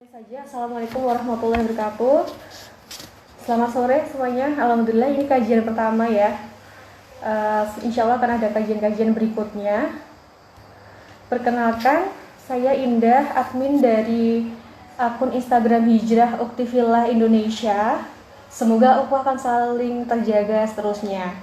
Assalamualaikum warahmatullahi wabarakatuh. Selamat sore semuanya. Alhamdulillah ini kajian pertama ya. Insya Allah akan ada kajian-kajian berikutnya. Perkenalkan, saya Indah, admin dari akun Instagram Hijrah Uktifillah Indonesia. Semoga ukhuwah akan saling terjaga seterusnya.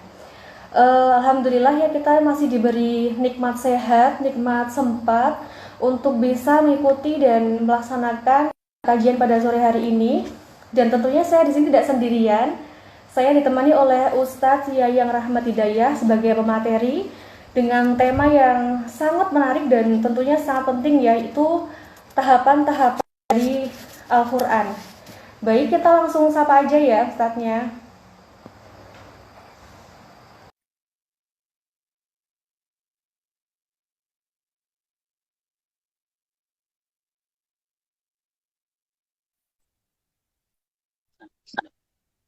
Alhamdulillah ya, kita masih diberi nikmat sehat, nikmat sempat untuk bisa mengikuti dan melaksanakan kajian pada sore hari ini. Dan tentunya saya di sini tidak sendirian. Saya ditemani oleh Ustadz Yayang Rahmat Hidayah sebagai pemateri dengan tema yang sangat menarik dan tentunya sangat penting, yaitu tahapan-tahapan dari Al-Quran. Baik, kita langsung sapa aja ya Ustadznya.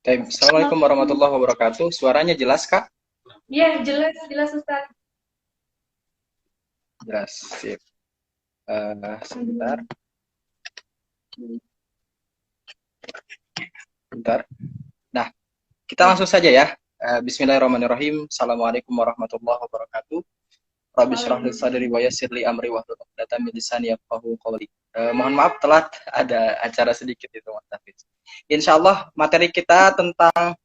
Assalamualaikum warahmatullahi wabarakatuh. Suaranya jelas, Kak? Iya, jelas, jelas Ustadz. Jelas, sip. Sebentar. Bentar. Nah, kita langsung saja ya. Bismillahirrahmanirrahim. Assalamualaikum warahmatullahi wabarakatuh. Rabbi shrah li sadri wa yassir li amri wahlul 'uqdatam min lisani yafqahu qawli. Mohon maaf telat, ada acara sedikit itu, Mas Hafiz. Insyaallah materi kita tentang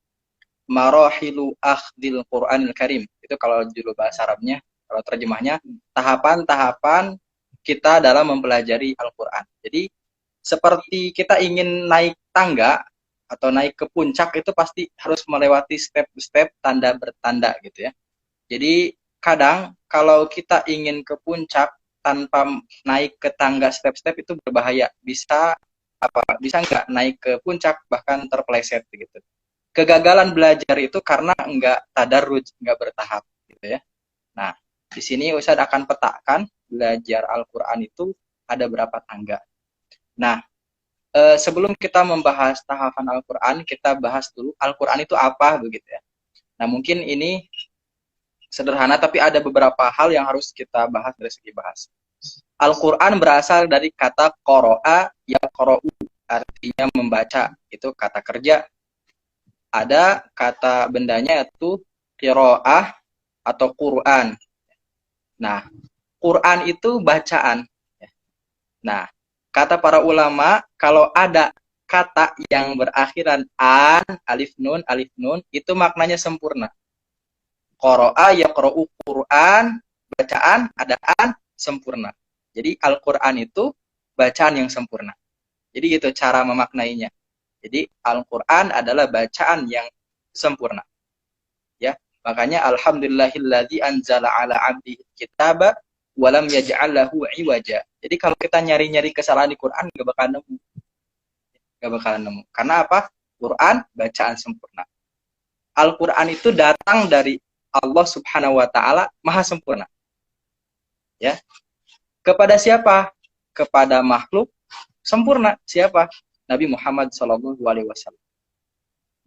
Marahilu Akhdil Qur'anil Karim. Itu kalau judul bahasa Arabnya, kalau terjemahnya tahapan-tahapan kita dalam mempelajari Al-Qur'an. Jadi seperti kita ingin naik tangga atau naik ke puncak, itu pasti harus melewati step-step, tanda bertanda gitu ya. Jadi kadang kalau kita ingin ke puncak tanpa naik ke tangga step-step itu berbahaya. Bisa nggak naik ke puncak, bahkan terpeleset gitu. Kegagalan belajar itu karena enggak tadarruj, enggak bertahap gitu ya. Nah, di sini Ustadz akan petakan belajar Al-Qur'an itu ada berapa tangga. Nah, sebelum kita membahas tahapan Al-Qur'an, kita bahas dulu Al-Qur'an itu apa begitu ya. Nah, mungkin ini sederhana tapi ada beberapa hal yang harus kita bahas dari segi bahasa. Al-Qur'an berasal dari kata qara'a yaqra'u, artinya membaca, itu kata kerja. Ada kata bendanya yaitu qiraah atau Quran. Nah, Quran itu bacaan. Nah, kata para ulama, kalau ada kata yang berakhiran an, alif nun, itu maknanya sempurna. Qara'a yaqra'u Quran, bacaan, ada an, sempurna. Jadi Al-Quran itu bacaan yang sempurna. Jadi itu cara memaknainya. Jadi Al-Quran adalah bacaan yang sempurna. Ya, makanya alhamdulillahilladzi anzala ala 'abdihi kitaba wa lam yaj'al lahu 'iwaja. Jadi kalau kita nyari-nyari kesalahan di Quran enggak bakal nemu. Enggak bakal nemu. Karena apa? Quran bacaan sempurna. Al-Quran itu datang dari Allah Subhanahu wa taala, Maha sempurna. Ya. Kepada siapa? Kepada makhluk sempurna. Siapa? Nabi Muhammad SAW.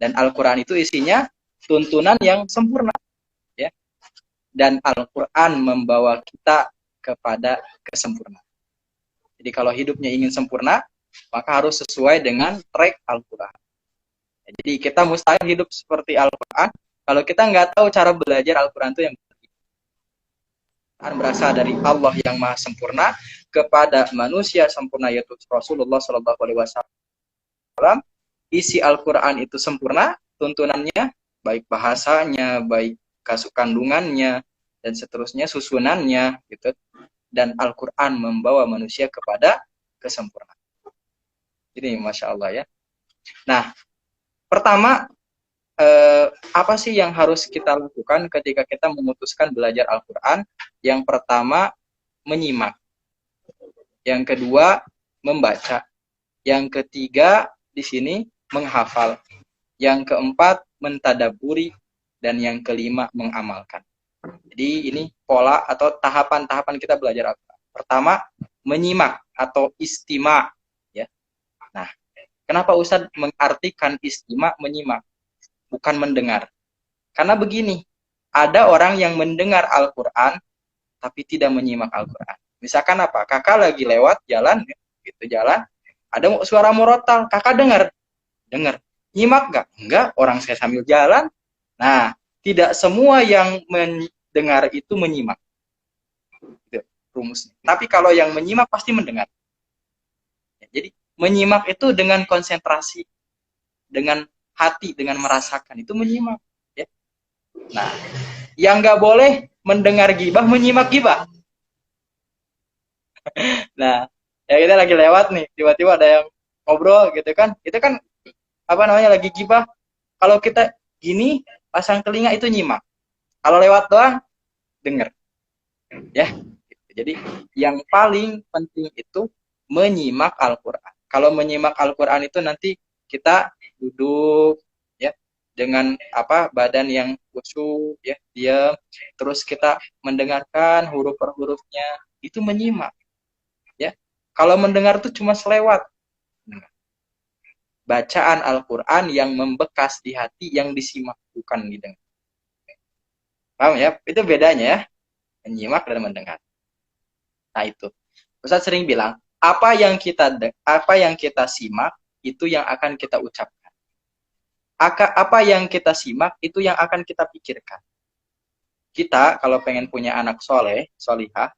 Dan Al-Quran itu isinya tuntunan yang sempurna. Ya. Dan Al-Quran membawa kita kepada kesempurnaan. Jadi kalau hidupnya ingin sempurna, maka harus sesuai dengan track Al-Quran. Jadi kita mustahil hidup seperti Al-Quran kalau kita nggak tahu cara belajar Al-Quran itu yang berasal dari Allah yang Maha sempurna kepada manusia sempurna, yaitu Rasulullah SAW. Isi Al-Quran itu sempurna, tuntunannya, baik bahasanya, baik kandungannya, dan seterusnya, susunannya, gitu. Dan Al-Quran membawa manusia kepada kesempurnaan. Ini Masya Allah ya. Nah, pertama, apa sih yang harus kita lakukan ketika kita memutuskan belajar Al-Quran? Yang pertama, menyimak. Yang kedua, membaca. Yang ketiga, di sini menghafal. Yang keempat, mentadaburi. Dan yang kelima, mengamalkan. Jadi ini pola atau tahapan-tahapan kita belajar Al-Quran. Pertama, menyimak atau istima. Ya. Nah, kenapa Ustadz mengartikan istima, menyimak, bukan mendengar? Karena begini, ada orang yang mendengar Al-Quran tapi tidak menyimak Al-Quran. Misalkan apa? Kakak lagi lewat jalan, gitu jalan, Ada suara murotal, kakak dengar? Dengar. Nyimak nggak? Enggak, orang saya sambil jalan. Nah, tidak semua yang mendengar itu menyimak. Itu rumusnya. Tapi kalau yang menyimak pasti mendengar. Jadi menyimak itu dengan konsentrasi, dengan hati, dengan merasakan, itu menyimak. Ya. Nah, yang nggak boleh mendengar gibah, menyimak gibah. Nah, ya kita lagi lewat nih, tiba-tiba ada yang ngobrol gitu kan, itu kan apa namanya lagi gibah. Kalau kita gini, pasang telinga itu nyimak. Kalau lewat doang, denger. Ya, jadi yang paling penting itu menyimak Al-Quran. Kalau menyimak Al-Quran itu nanti kita duduk ya dengan apa badan yang khusyuk ya diam, terus kita mendengarkan huruf per hurufnya, itu menyimak ya. Kalau mendengar itu cuma selewat. Bacaan Al-Quran yang membekas di hati, yang disimak, bukan didengar. Paham ya? Itu bedanya ya, menyimak dan mendengar. Nah itu, Ustaz sering bilang, apa yang kita simak itu yang akan kita ucapkan. Apa yang kita simak itu yang akan kita pikirkan. Kita kalau pengen punya anak soleh, solihah,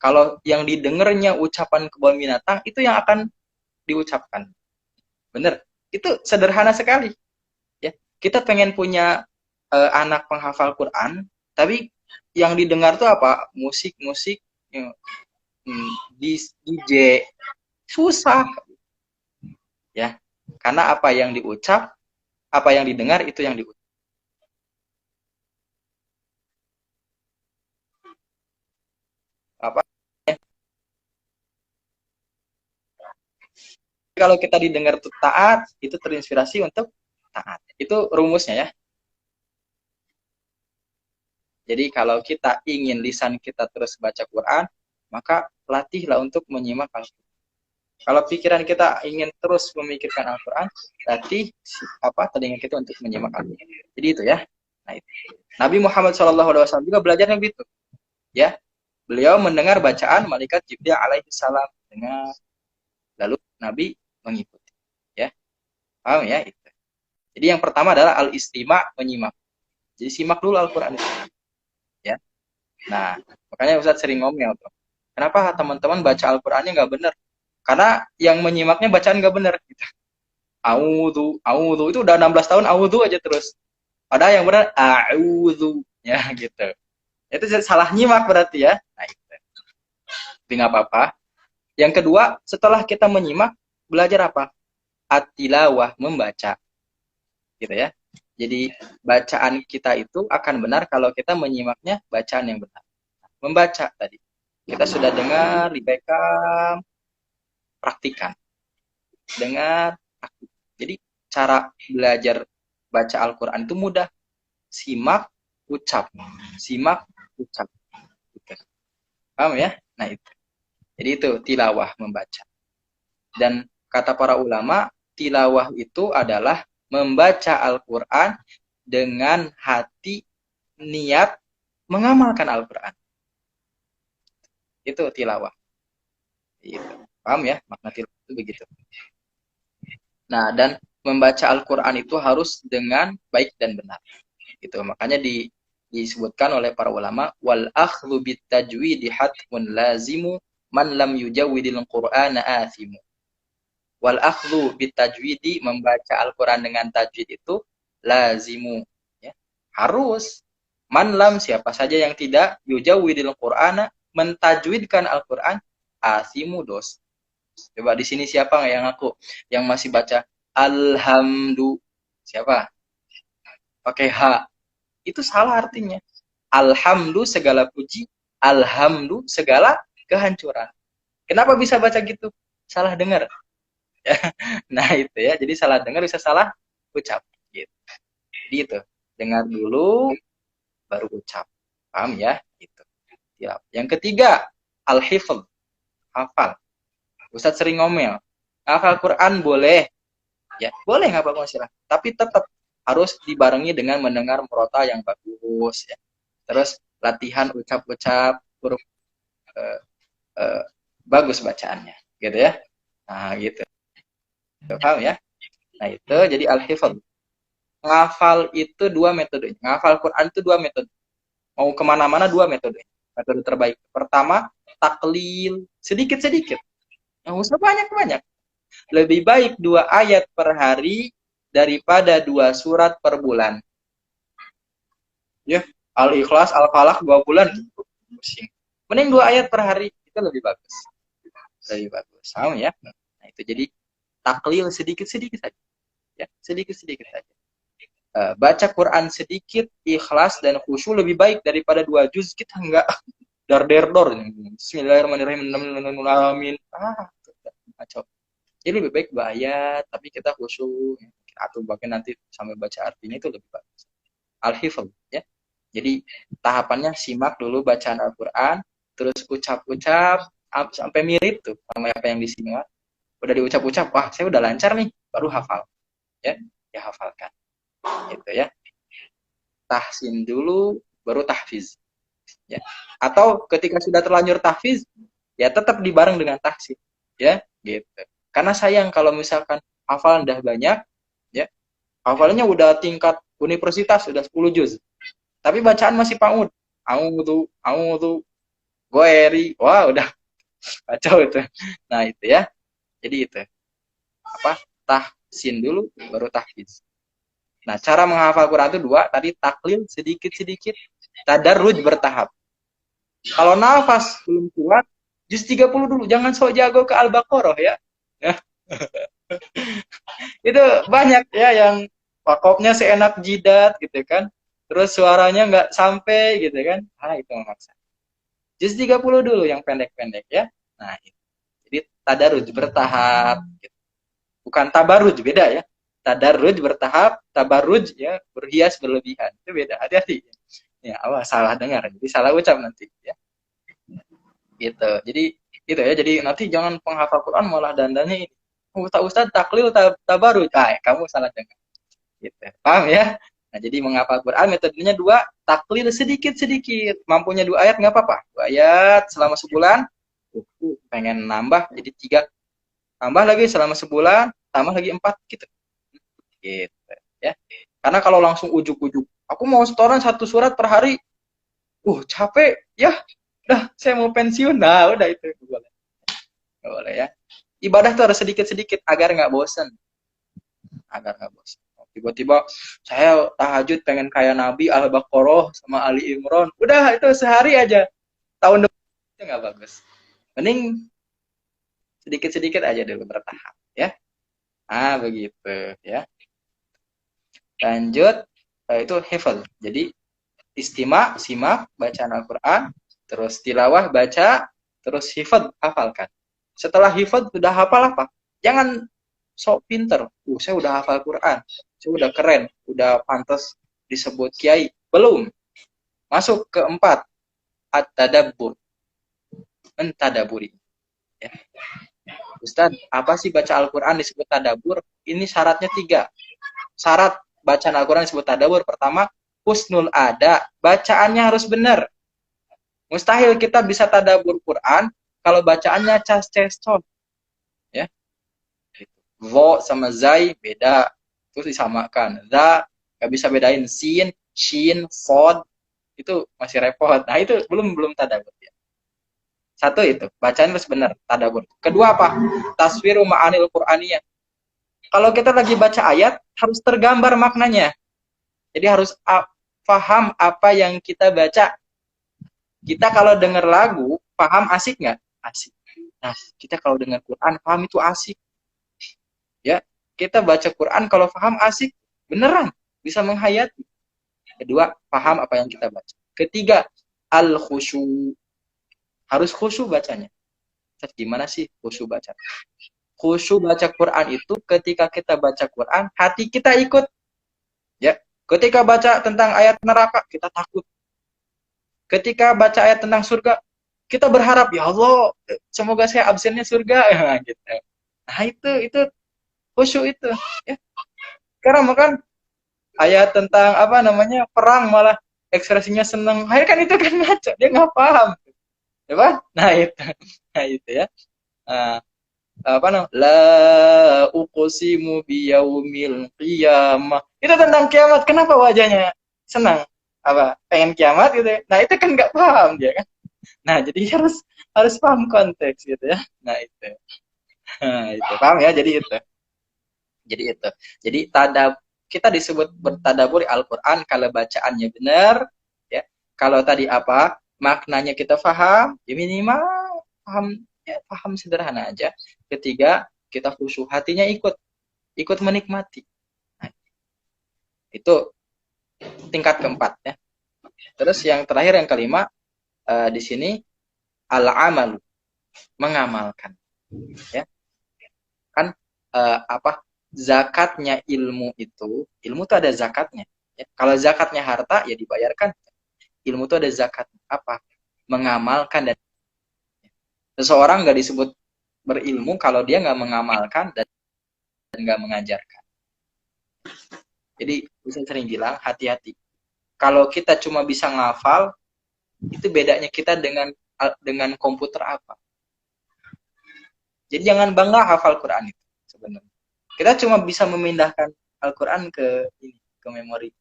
kalau yang didengarnya ucapan kebun binatang itu yang akan diucapkan. Bener? Itu sederhana sekali. Ya, kita pengen punya anak penghafal Quran, tapi yang didengar tuh apa? Musik-musik, DJ, susah ya. Karena apa yang diucap, apa yang didengar itu yang diucap. Apa? Kalau kita didengar tuh taat, itu terinspirasi untuk taat. Itu rumusnya ya. Jadi kalau kita ingin lisan kita terus baca Quran, maka latihlah untuk menyimak Al-Quran. Kalau pikiran kita ingin terus memikirkan Al-Quran, latih telinga kita untuk menyimak Al-Quran. Jadi itu ya. Nah, itu. Nabi Muhammad SAW juga belajar yang begitu. Ya, beliau mendengar bacaan malaikat Jibril alaihi salam, dengar, lalu Nabi mengikuti. Ya, paham ya itu. Jadi yang pertama adalah al-istima, menyimak. Jadi simak dulu Al-Quran itu. Ya. Nah, makanya Ustaz sering ngomel tuh. Kenapa teman-teman baca Al-Qur'annya nggak benar? Karena yang menyimaknya bacaan nggak benar. Gitu. Audhu, itu udah 16 tahun audhu aja terus. Padahal yang benar a'udhu, ya gitu. Itu salah nyimak berarti ya. Nah, itu. Tapi nggak apa-apa. Yang kedua, setelah kita menyimak, belajar apa? At-tilawah, membaca. Gitu ya. Jadi bacaan kita itu akan benar kalau kita menyimaknya bacaan yang benar. Membaca tadi. Kita sudah dengar, dibekam, praktikan. Dengar, praktikan. Jadi cara belajar baca Al-Quran itu mudah. Simak, ucap. Simak, ucap. Gitu. Paham ya? Nah itu. Jadi itu tilawah, membaca. Dan kata para ulama, tilawah itu adalah membaca Al-Quran dengan hati, niat, mengamalkan Al-Quran. Itu tilawah. Gitu. Paham ya? Makna tilawah itu begitu. Nah, dan membaca Al-Quran itu harus dengan baik dan benar. Gitu. Makanya disebutkan oleh para ulama, wal akhdhu bit tajwidi hatmun lazimu man lam yujawwidil Qur'ana athimu. Wal akhdhu bit tajwidi, membaca Al-Quran dengan tajwid itu lazimu. Ya. Harus. Man lam, siapa saja yang tidak yujawwidil Qur'ana, mentajwidkan Al-Quran, athimu, dos. Coba di sini siapa yang aku yang masih baca alhamdu? Siapa? Pakai H. Itu salah artinya. Alhamdu segala puji, alhamdu segala kehancuran. Kenapa bisa baca gitu? Salah dengar. Nah, itu ya. Jadi salah dengar bisa salah ucap gitu. Jadi itu. Dengar dulu baru ucap. Paham ya? Gitu. Yang ketiga, al-hifdz, hafal. Ustadz sering ngomel, hafal Quran boleh, ya boleh nggak apa-apa silahkan, tapi tetap harus dibarengi dengan mendengar murotal yang bagus, ya. Terus latihan ucap-ucap huruf bagus bacaannya, gitu ya. Nah gitu. Paham ya? Nah, itu jadi al-hifz. Ngafal itu dua metode. Ngafal Quran itu dua metode. Mau kemana-mana dua metode. Metode terbaik. Pertama, taklil. Sedikit-sedikit. Nggak usah banyak-banyak. Lebih baik 2 ayat per hari daripada 2 surat per bulan. Ya, Al-Ikhlas, Al-Falaq 2 bulan. Pusing. Mending 2 ayat per hari. Itu lebih bagus. Lebih bagus. Sama ya? Nah, itu jadi taklil sedikit-sedikit saja. Ya, sedikit-sedikit saja. Baca Quran sedikit, ikhlas dan khusyuk lebih baik daripada 2 juz. Kita enggak dar-der-dor. Bismillahirrahmanirrahim. Amin. Kacau. Jadi lebih baik 2 ayat, tapi kita khusyuk. Atau bahkan nanti sampai baca artinya itu lebih bagus. Al-hifz, ya. Jadi tahapannya simak dulu bacaan Al-Quran, terus ucap-ucap sampai mirip tuh sama apa yang disimak. Udah diucap-ucap, wah saya udah lancar nih, baru hafal. Ya, ya hafalkan. Gitu ya. Tahsin dulu, baru tahfiz. Ya. Atau ketika sudah terlanjur tahfiz, ya tetap dibareng dengan tahsin. Ya, gitu. Karena sayang kalau misalkan hafalan udah banyak, ya, hafalannya udah tingkat universitas, udah 10 juz. Tapi bacaan masih paud. Audu, goeri. Wah, udah kacau itu. Nah, itu ya. Jadi itu. Apa? Tahsin dulu, baru tahfiz. Nah, cara menghafal Quran itu 2. Tadi taklil sedikit-sedikit. Tadarruj bertahap. Kalau nafas belum kuat, juz 30 dulu. Jangan sok jago ke Al-Baqarah ya. Itu banyak ya yang wakopnya seenak jidat gitu kan. Terus suaranya nggak sampai gitu kan. Itu memaksa. Juz 30 dulu yang pendek-pendek ya. Nah, itu. Jadi tadarruj bertahap. Gitu. Bukan tabarruj, beda ya. Tadarruj bertahap, tabarruj ya berhias berlebihan. Itu beda. Hati-hati. Ya, awas salah dengar. Jadi salah ucap nanti ya. Gitu. Jadi itu ya. Jadi nanti jangan penghafal Quran malah dandannya ini. Ustaz taklil tabarruj. Kamu salah dengar. Gitu. Paham ya? Nah, jadi menghafal Quran metodenya 2, taklil sedikit-sedikit. Mampunya 2 ayat nggak apa-apa. 2 ayat selama sebulan. Pengen nambah jadi 3. Tambah lagi selama sebulan, tambah lagi 4 gitu. Gitu ya. Karena kalau langsung ujuk-ujuk, aku mau setoran 1 surat per hari. Capek ya. Udah, saya mau pensiun. Nah, udah itu boleh. Nggak boleh ya. Ibadah tuh harus sedikit-sedikit agar nggak bosan. Tiba-tiba saya tahajud pengen kayak Nabi Al-Baqarah sama Ali Imran. Udah itu sehari aja. Tahun depan itu nggak bagus. Mending sedikit-sedikit aja dulu bertahap ya. Begitu ya. Lanjut itu hafal. Jadi istimak, simak bacaan Al-Qur'an, terus tilawah baca, terus hifadz hafalkan. Setelah hifadz sudah hafal apa? Jangan sok pinter. Saya udah hafal Quran. Saya udah keren, udah pantas disebut kiai. Belum. Masuk ke 4. At-tadabbur. Mentadaburi. Ya. Ustaz, apa sih baca Al-Quran disebut tadabur? Ini syaratnya 3. Syarat bacaan Al-Quran disebut tadabur. Pertama, husnul ada. Bacaannya harus benar. Mustahil kita bisa tadabur Quran kalau bacaannya cas-ces-cos. Ya. Vo sama zai beda. Terus disamakan. Za nggak bisa bedain sin, shin, sod. Itu masih repot. Nah, itu belum tadabur ya. 1 itu, bacaan harus benar, tadabur. Kedua apa? Taswiru ma'anil Qur'aniyah. Kalau kita lagi baca ayat, harus tergambar maknanya. Jadi harus paham apa yang kita baca. Kita kalau dengar lagu, paham asik nggak? Asik. Nah, kita kalau dengar Quran, paham itu asik. Ya, kita baca Quran kalau paham asik, beneran bisa menghayati. Kedua, paham apa yang kita baca. Ketiga, al-khusyu. Harus khusyuk bacanya. Terus gimana sih khusyuk baca? Khusyuk baca Quran itu ketika kita baca Quran, hati kita ikut. Ya, ketika baca tentang ayat neraka, kita takut. Ketika baca ayat tentang surga, kita berharap, ya Allah, semoga saya absennya surga. Gitu. Nah, itu khusyuk itu. Ya. Karena makan ayat tentang perang malah ekspresinya senang. Kan itu kan ngaco, dia nggak paham. Ya, nah itu ya. apa namanya, la uqsimu biyaumil qiyamah, itu tentang kiamat. Kenapa wajahnya senang, apa pengen kiamat gitu ya? Nah itu kan nggak paham dia kan. Nah jadi harus paham konteks gitu ya. Nah itu paham ya, jadi kita disebut bertadabur Al-Quran kalau bacaannya benar ya. Kalau tadi apa maknanya kita paham, ya minimal paham, ya paham sederhana aja. Ketiga, kita khusyuk, hatinya ikut ikut menikmati. Nah, itu tingkat keempat ya. Terus yang terakhir, yang kelima, di sini al-amalu, mengamalkan ya. Kan apa zakatnya ilmu itu ada zakatnya ya. Kalau zakatnya harta ya dibayarkan, ilmu itu ada zakat apa, mengamalkan. Dan seseorang nggak disebut berilmu kalau dia nggak mengamalkan dan nggak mengajarkan. Jadi saya sering bilang hati-hati kalau kita cuma bisa ngafal, itu bedanya kita dengan komputer apa. Jadi jangan bangga hafal Quran itu sebenarnya. Kita cuma bisa memindahkan Al-Quran ke memori.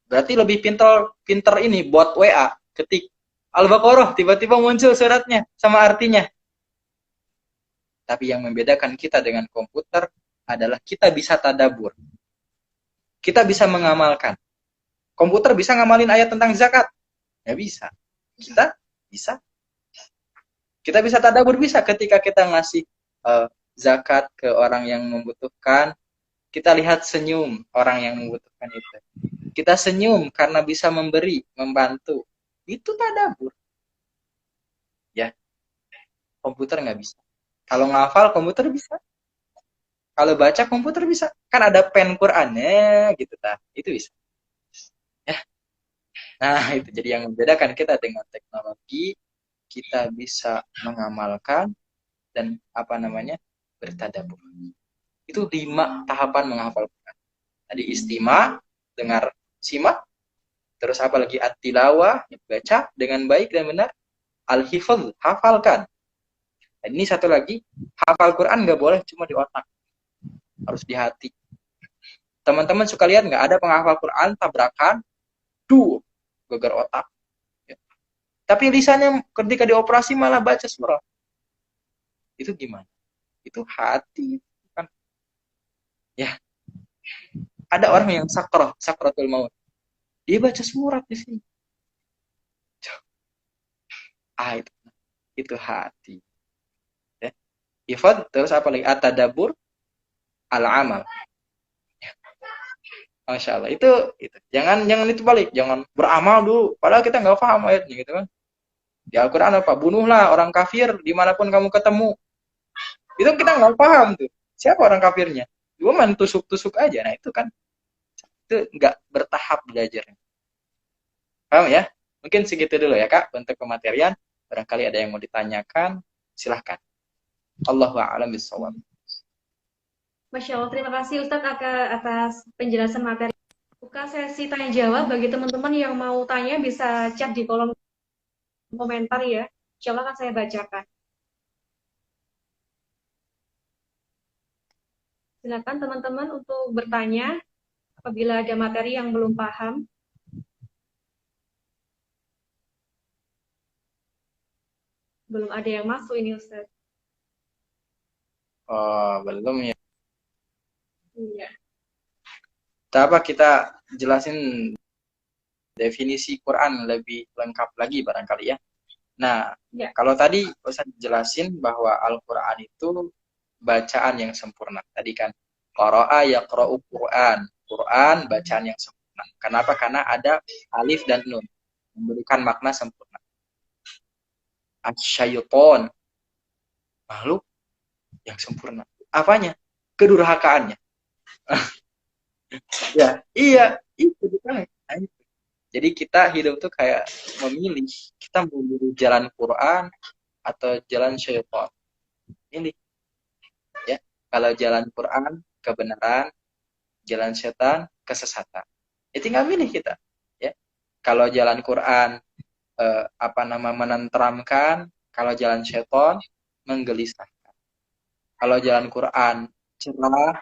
Berarti lebih pinter ini bot WA, ketik Al-Baqarah, tiba-tiba muncul suratnya sama artinya. Tapi yang membedakan kita dengan komputer adalah kita bisa tadabur. Kita bisa mengamalkan. Komputer bisa ngamalin ayat tentang zakat? Ya bisa. Kita bisa. Kita bisa tadabur, bisa ketika kita ngasih zakat ke orang yang membutuhkan, kita lihat senyum orang yang membutuhkan itu. Kita senyum karena bisa memberi, membantu. Itu tadabur. Ya, komputer nggak bisa. Kalau ngafal komputer bisa. Kalau baca komputer bisa. Kan ada pen Qur'annya gitu ta. Itu bisa. Ya. Nah, itu jadi yang membedakan kita dengan teknologi, kita bisa mengamalkan dan apa namanya? Bertadabur. Itu 5 tahapan menghafal Quran. Tadi istima, dengar, simak. Terus apa lagi? At-tilawah, baca dengan baik dan benar. Al-hifz, hafalkan. Dan ini satu lagi, hafal Quran nggak boleh cuma di otak, harus di hati. Teman-teman suka lihat nggak ada penghafal Quran tabrakan, gegar otak. Ya. Tapi lisannya ketika dioperasi malah baca surah. Itu gimana? Itu hati kan? Ya, ada orang yang sakratul maut. Dia baca surat di sini. Itu hati. Ya. Ifad, terus apa lagi? At-tadabbur, al-amal. Masya Allah, itu jangan itu balik, jangan beramal dulu padahal kita nggak paham ayatnya gitu kan. Di Al-Quran apa, bunuhlah orang kafir dimanapun kamu ketemu, itu kita nggak paham tuh siapa orang kafirnya, gue main tusuk aja. Nah itu kan, itu nggak bertahap belajarnya. Paham ya? Mungkin segitu dulu ya Kak untuk kematerian. Barangkali ada yang mau ditanyakan, silahkan. Allahu a'lam bishawab. Masya Allah, terima kasih Ustadz atas penjelasan materi. Buka sesi tanya jawab bagi teman-teman yang mau tanya bisa chat di kolom komentar ya. Insya Allah akan saya bacakan. Silakan teman-teman untuk bertanya apabila ada materi yang belum paham. Belum ada yang masuk ini Ustadz. Oh, belum ya. Iya. Apa kita jelasin definisi Quran lebih lengkap lagi barangkali ya. Nah, Ya. kalau tadi Ustaz jelasin bahwa Al-Quran itu bacaan yang sempurna. Tadi kan, qara'a yaqra'u Quran. Quran bacaan yang sempurna. Kenapa? Karena ada alif dan nun. Memberikan makna sempurna. Asy-syaiton, makhluk yang sempurna. Apanya? Kedurhakaannya. Ya, iya, itu bukan. Jadi kita hidup tuh kayak memilih, kita mau memilih jalan Quran atau jalan syaitan. Ini ya, kalau jalan Quran kebenaran, jalan setan kesesatan. Ya tinggal milih kita. Ya, kalau jalan Quran menenteramkan, kalau jalan syaitan menggelisahkan. Kalau jalan Quran cerah,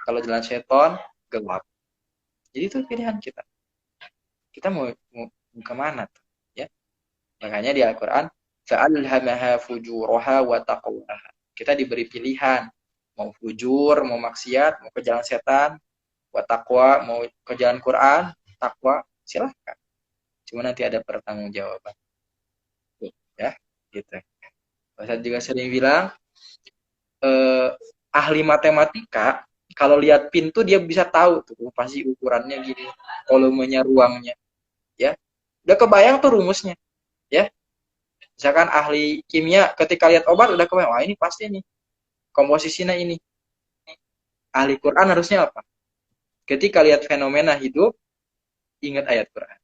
kalau jalan seton gelap. Jadi itu pilihan kita. Kita mau kemana tuh? Ya, makanya di Al-Quran fa'alhamaha fujuraha wa taqwaha. Kita diberi pilihan, mau fujur, mau maksiat, mau ke jalan setan, wa taqwa, mau ke jalan Quran, takwa, silahkan. Cuma nanti ada pertanggungjawaban. Ya, gitu. Saya juga sering bilang, ahli matematika kalau lihat pintu dia bisa tahu tuh pasti ukurannya gini, volumenya, ruangnya, ya. Udah kebayang tuh rumusnya, ya. Misalkan ahli kimia ketika lihat obat udah kebayang, wah ini pasti nih komposisinya ini. Ahli Quran harusnya apa? Ketika lihat fenomena hidup, ingat ayat Quran.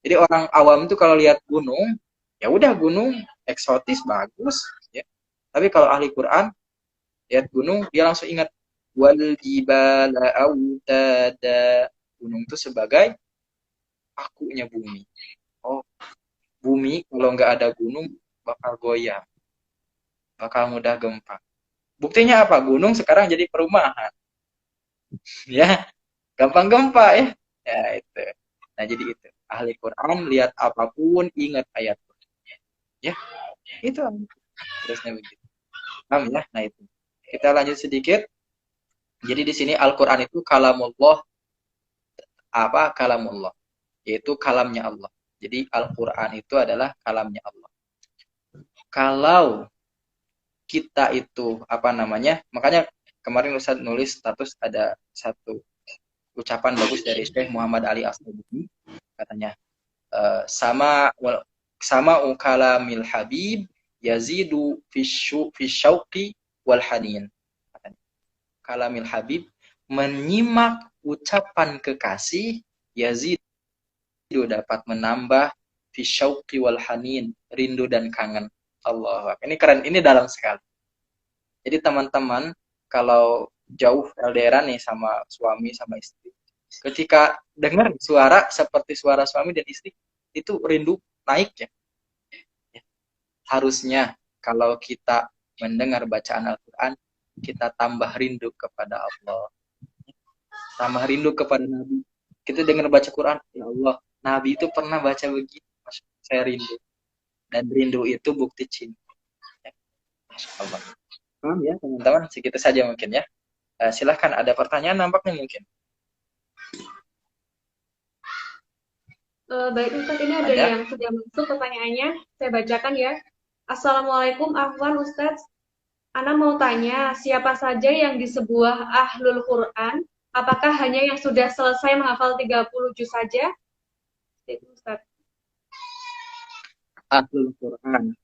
Jadi orang awam itu kalau lihat gunung, ya udah gunung eksotis bagus, ya. Tapi kalau ahli Quran lihat gunung dia langsung ingat wal jibala autada. Gunung itu sebagai akunya bumi. Oh, bumi kalau nggak ada gunung bakal goyah, bakal mudah gempa. Buktinya apa? Gunung sekarang jadi perumahan. Ya, gampang gempa ya. Ya itu. Nah, jadi itu. Ahli Quran lihat apapun ingat ayat. Ya, itu terusnya begitu. Paham ya? Nah, itu. Kita lanjut sedikit. Jadi di sini Al-Qur'an itu kalamullah, apa kalamullah, yaitu kalamnya Allah. Jadi Al-Qur'an itu adalah kalamnya Allah. Kalau kita itu apa namanya? Makanya kemarin Ustaz nulis status ada satu ucapan bagus dari Syekh Muhammad Ali As-Sabuni, katanya sama kalamil habib yazidu fi syauqi wal hanin. Kalamil habib menyimak ucapan kekasih yazidu dapat menambah fi syauqi wal hanin, rindu dan kangen. Allah, ini keren, ini dalam sekali. Jadi teman-teman kalau jauh LDR nih sama suami sama istri, ketika dengar suara seperti suara suami dan istri itu rindu naik ya. Harusnya kalau kita mendengar bacaan Al-Quran, kita tambah rindu kepada Allah, tambah rindu kepada Nabi. Kita dengar baca Quran, ya Allah, Nabi itu pernah baca begini, saya rindu. Dan rindu itu bukti cinta. Masya Allah. Paham ya teman-teman? Segitu saja mungkin ya. Silahkan ada pertanyaan nampaknya mungkin. Baik Ustadz, ini ada yang sudah masuk pertanyaannya. Saya bacakan ya. Assalamualaikum Afwan Ustadz. Ana mau tanya, siapa saja yang di sebuah ahlul Quran? Apakah hanya yang sudah selesai menghafal 30 juz saja? Itu Ustadz. Ahlul Quran.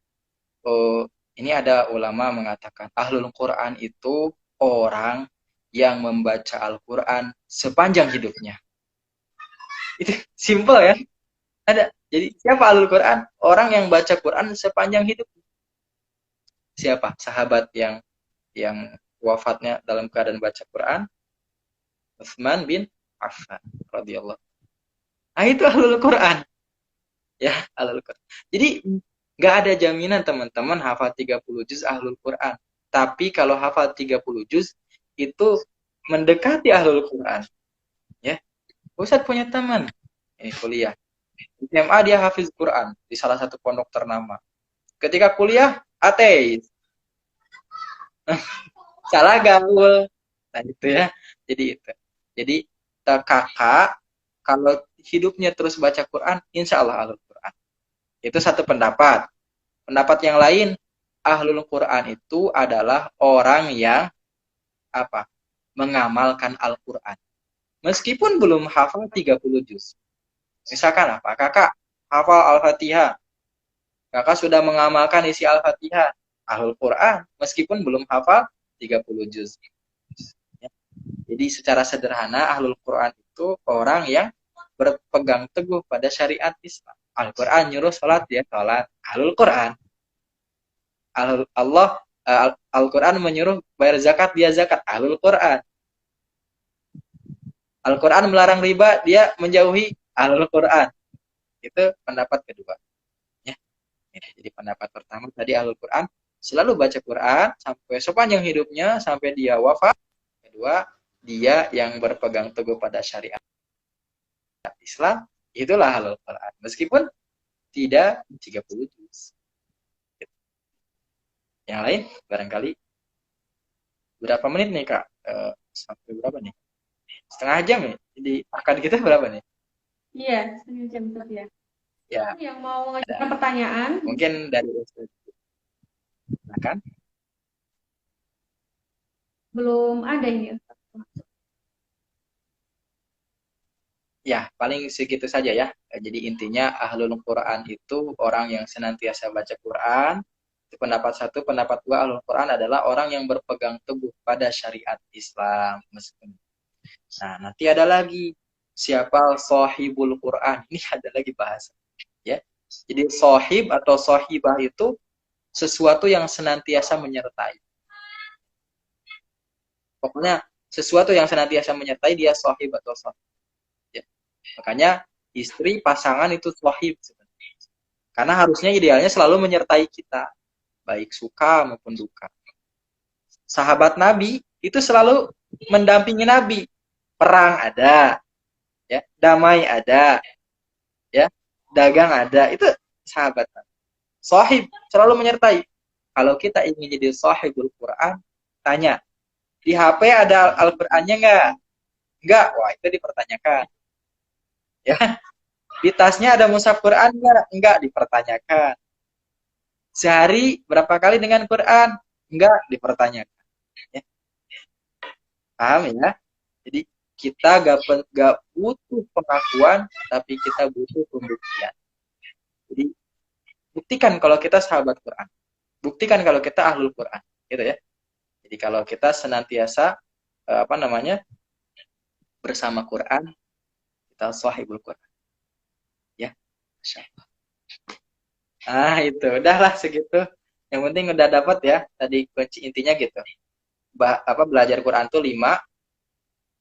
Oh, ini ada ulama mengatakan Ahlul Quran itu orang yang membaca Al-Quran sepanjang hidupnya. Itu simple ya. Ada. Jadi siapa Ahlul Quran? Orang yang baca Quran sepanjang hidup. Siapa? Sahabat yang wafatnya dalam keadaan baca Quran? Utsman bin Affan radhiyallahu. Ah itu Ahlul Quran. Ya, Ahlul Quran. Jadi nggak ada jaminan teman-teman hafal 30 juz Ahlul Quran. Tapi kalau hafal 30 juz itu mendekati Ahlul Quran. Ya. Ustaz punya teman ini kuliah. Di SMA dia hafiz Quran di salah satu pondok ternama. Ketika kuliah ateis. Salah gaul. Nah itu ya. Jadi itu. Jadi kakak kalau hidupnya terus baca Quran, insya Allah Ahlul Quran. Itu satu pendapat. Pendapat yang lain, Ahlul Quran itu adalah orang yang apa? Mengamalkan Al-Quran. Meskipun belum hafal 30 juz. Misalkan apa? Kakak hafal Al-Fatihah. Kakak sudah mengamalkan isi Al-Fatihah. Ahlul Quran. Meskipun belum hafal 30 juz. Jadi secara sederhana, Ahlul Quran itu orang yang berpegang teguh pada syariat Islam. Al-Quran nyuruh sholat, dia sholat. Ahlul Quran. Al-Quran menyuruh bayar zakat, dia zakat. Ahlul Quran. Al-Quran melarang riba, dia menjauhi. Ahlul Quran. Itu pendapat kedua. Ya. Jadi pendapat pertama tadi Ahlul Quran selalu baca Quran sampai sepanjang hidupnya sampai dia wafat. Kedua, dia yang berpegang teguh pada syariat Islam, itulah halal Quran. Meskipun tidak 30 juz. Yang lain barangkali berapa menit nih Kak? Sampai berapa nih? Setengah jam ya? Jadi akan kita berapa nih? Iya, setengah jam ya. Ya, Yang mau mengajukan pertanyaan? mungkin dari Ustaz. Silakan. Belum ada ini. Ya, paling segitu saja ya. Jadi intinya ahlul Quran itu orang yang senantiasa baca Quran. Itu pendapat satu, pendapat dua, ahlul Quran adalah orang yang berpegang teguh pada syariat Islam. Nah, nanti ada lagi siapa sahibul Quran. Ini ada lagi bahasa. Ya. Jadi sahib atau sahibah itu sesuatu yang senantiasa menyertai. Pokoknya sesuatu yang senantiasa menyertai dia sahib atau sahib. Ya. Makanya istri, pasangan itu sahib. Karena harusnya idealnya selalu menyertai kita. Baik suka maupun duka. Sahabat Nabi itu selalu mendampingi Nabi. Perang ada. Ya, damai ada. Ya, dagang ada. Itu sahabat Nabi. Sahib selalu menyertai. Kalau kita ingin jadi sahibul Quran, tanya, di HP ada Al-Qur'annya enggak? Enggak, wah itu dipertanyakan. Ya, di tasnya ada mushaf Quran enggak? Enggak, dipertanyakan. Sehari berapa kali dengan Quran? Enggak, dipertanyakan. Ya. Paham ya? Jadi kita gak butuh pengakuan, tapi kita butuh pembuktian. Jadi buktikan kalau kita sahabat Quran. Buktikan kalau kita ahlul Quran. Gitu ya. Jadi kalau kita senantiasa bersama Quran, kita sahibul Quran. Ya. Masyaallah. Ah, itu udahlah segitu. Yang penting udah dapat ya. Tadi kunci intinya gitu. Belajar Quran tuh 5,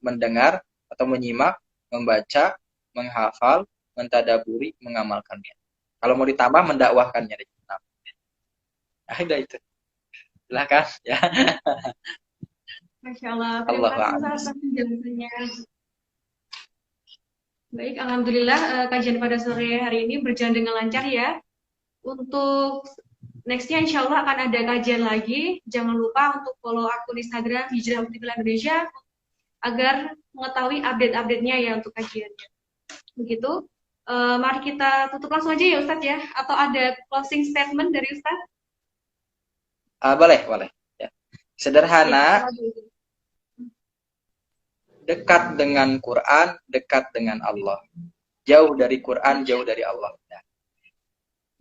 mendengar atau menyimak, membaca, menghafal, mentadaburi, mengamalkannya. Kalau mau ditambah mendakwahkannya. Nah, udah itu. Silakan ya. Masya Allah. Terima kasih atas penjelasannya. Baik, alhamdulillah kajian pada sore hari ini berjalan dengan lancar ya. Untuk nextnya insya Allah akan ada kajian lagi. Jangan lupa untuk follow akun Instagram Hijrah Uktifillah Indonesia agar mengetahui update-update-nya ya untuk kajiannya. Begitu. Mari kita tutup langsung aja ya Ustadz ya. Atau ada closing statement dari Ustadz? Boleh. Ya. Sederhana. Dekat dengan Quran, dekat dengan Allah. Jauh dari Quran, jauh dari Allah. Ya.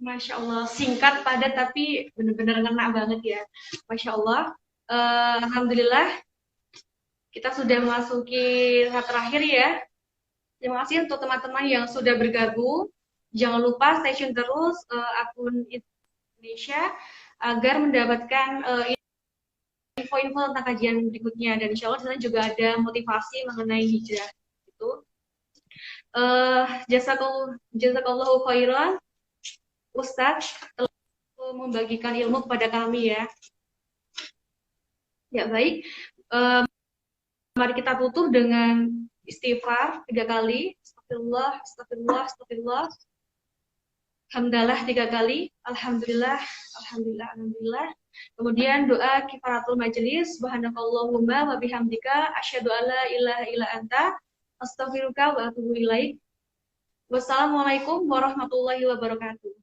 Masya Allah, singkat, padat, tapi benar-benar ngena banget ya. Masya Allah. Alhamdulillah, kita sudah memasuki tahap terakhir ya. Terima kasih untuk teman-teman yang sudah bergabung. Jangan lupa stay tune terus akun Indonesia agar mendapatkan info-info tentang kajian berikutnya. Dan insya Allah di sana juga ada motivasi mengenai hijrah. Gitu. Jazakallahu khairan. Ustadz telah membagikan ilmu kepada kami ya. Ya baik, mari kita tutup dengan istighfar 3 kali. Astagfirullah, astagfirullah, astagfirullah. Hamdalah 3 kali. Alhamdulillah, alhamdulillah, alhamdulillah. Kemudian doa kifaratul majelis. Subhanakallahumma wa bihamdika asyhadu alla ilaha illa anta astaghfiruka wa atubu ilaik. Wassalamualaikum warahmatullahi wabarakatuh.